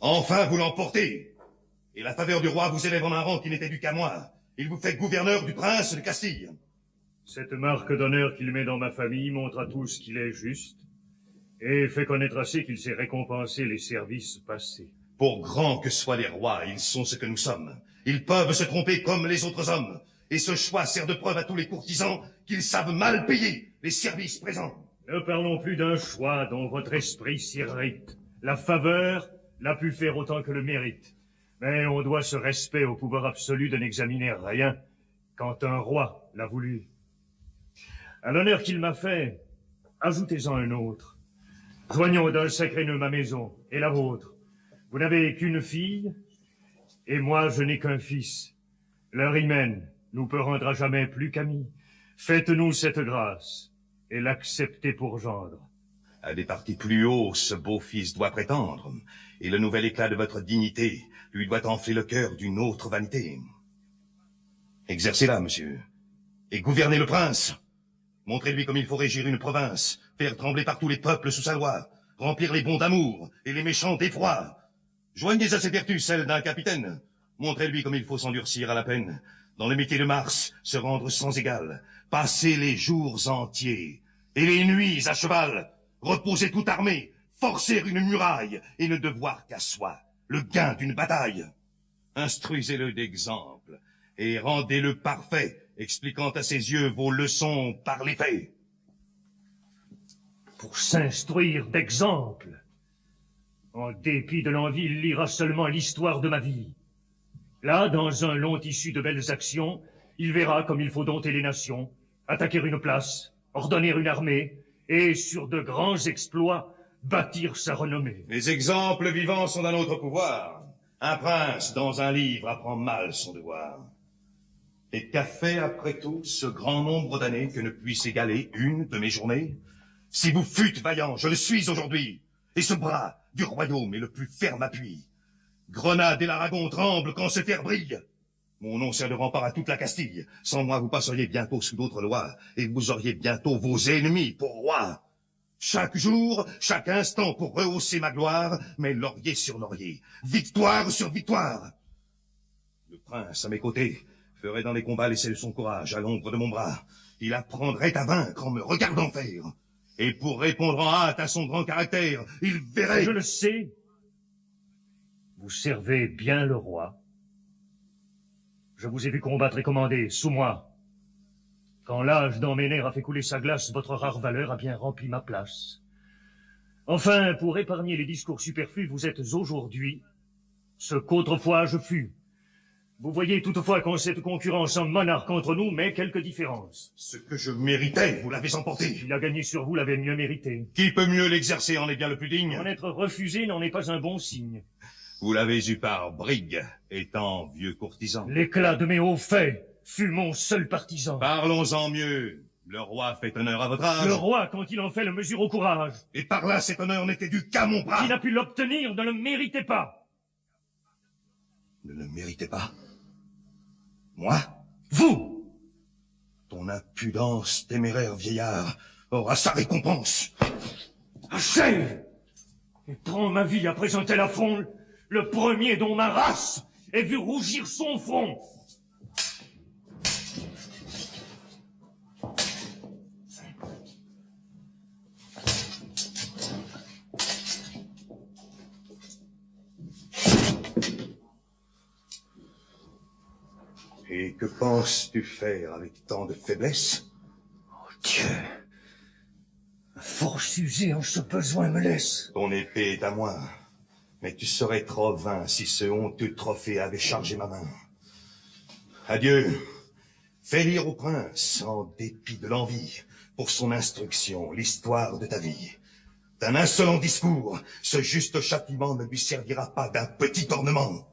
Enfin, vous l'emportez. Et la faveur du roi vous élève en un rang qui n'était dû qu'à moi. Il vous fait gouverneur du prince de Castille. Cette marque d'honneur qu'il met dans ma famille montre à tous qu'il est juste, et fait connaître assez qu'il sait récompenser les services passés. Pour grands que soient les rois, ils sont ce que nous sommes. Ils peuvent se tromper comme les autres hommes. Et ce choix sert de preuve à tous les courtisans qu'ils savent mal payer les services présents. Ne parlons plus d'un choix dont votre esprit s'irrite. La faveur l'a pu faire autant que le mérite. Mais on doit ce respect au pouvoir absolu de n'examiner rien quand un roi l'a voulu. À l'honneur qu'il m'a fait, ajoutez-en un autre. Joignons d'un sacré nœud ma maison et la vôtre. Vous n'avez qu'une fille, et moi je n'ai qu'un fils. Leur hymen nous peut rendre à jamais plus qu'amis. Faites-nous cette grâce, et l'acceptez pour gendre. À des partis plus hauts, ce beau fils doit prétendre, et le nouvel éclat de votre dignité lui doit enfler le cœur d'une autre vanité. Exercez-la, monsieur, et gouvernez le prince. Montrez-lui comme il faut régir une province, faire trembler partout les peuples sous sa loi, remplir les bons d'amour et les méchants d'effroi. Joignez à ses vertus celles d'un capitaine. Montrez-lui comme il faut s'endurcir à la peine, dans le métier de Mars, se rendre sans égal, passer les jours entiers et les nuits à cheval, reposer tout armé, forcer une muraille et ne devoir qu'à soi le gain d'une bataille. Instruisez-le d'exemple et rendez-le parfait, expliquant à ses yeux vos leçons par les faits. Pour s'instruire d'exemple, en dépit de l'envie, il lira seulement l'histoire de ma vie. Là, dans un long tissu de belles actions, il verra comme il faut dompter les nations, attaquer une place, ordonner une armée, et, sur de grands exploits, bâtir sa renommée. Les exemples vivants sont à notre pouvoir. Un prince, dans un livre, apprend mal son devoir. Et qu'a fait, après tout, ce grand nombre d'années que ne puisse égaler une de mes journées? Si vous fûtes vaillant, je le suis aujourd'hui, et ce bras du royaume est le plus ferme appui. Grenade et l'Aragon tremblent quand ce fer brille. Mon nom sert de rempart à toute la Castille. Sans moi, vous passeriez bientôt sous d'autres lois, et vous auriez bientôt vos ennemis pour rois. Chaque jour, chaque instant pour rehausser ma gloire, mais laurier sur laurier, victoire sur victoire. Le prince, à mes côtés, ferait dans les combats l'essai de son courage à l'ombre de mon bras. Il apprendrait à vaincre en me regardant faire. Et pour répondre en hâte à son grand caractère, il verrait... Je le sais. Vous servez bien le roi. Je vous ai vu combattre et commander, sous moi. Quand l'âge dans mes nerfs a fait couler sa glace, votre rare valeur a bien rempli ma place. Enfin, pour épargner les discours superflus, vous êtes aujourd'hui ce qu'autrefois je fus. Vous voyez toutefois qu'en cette concurrence en monarque entre nous, mais quelques différences. Ce que je méritais, vous l'avez emporté. Qui l'a gagné sur vous l'avait mieux mérité. Qui peut mieux l'exercer en est bien le plus digne. En être refusé n'en est pas un bon signe. Vous l'avez eu par brigue, étant vieux courtisan. L'éclat de mes hauts faits fut mon seul partisan. Parlons-en mieux. Le roi fait honneur à votre âge. Le roi, quand il en fait, le mesure au courage. Et par là, cet honneur n'était dû qu'à mon bras. Qui n'a pu l'obtenir ne le méritait pas. Ne le méritez pas? Moi? Vous! Ton impudence, téméraire vieillard, aura sa récompense. Achève! Et prends ma vie à présenter l'affront, le premier dont ma race ait vu rougir son front. Et que penses-tu faire avec tant de faiblesse? Oh Dieu! Force usée en ce besoin me laisse. Ton épée est à moi, mais tu serais trop vain si ce honteux trophée avait chargé ma main. Adieu. Fais lire au prince, en dépit de l'envie, pour son instruction, l'histoire de ta vie. D'un insolent discours, ce juste châtiment ne lui servira pas d'un petit ornement.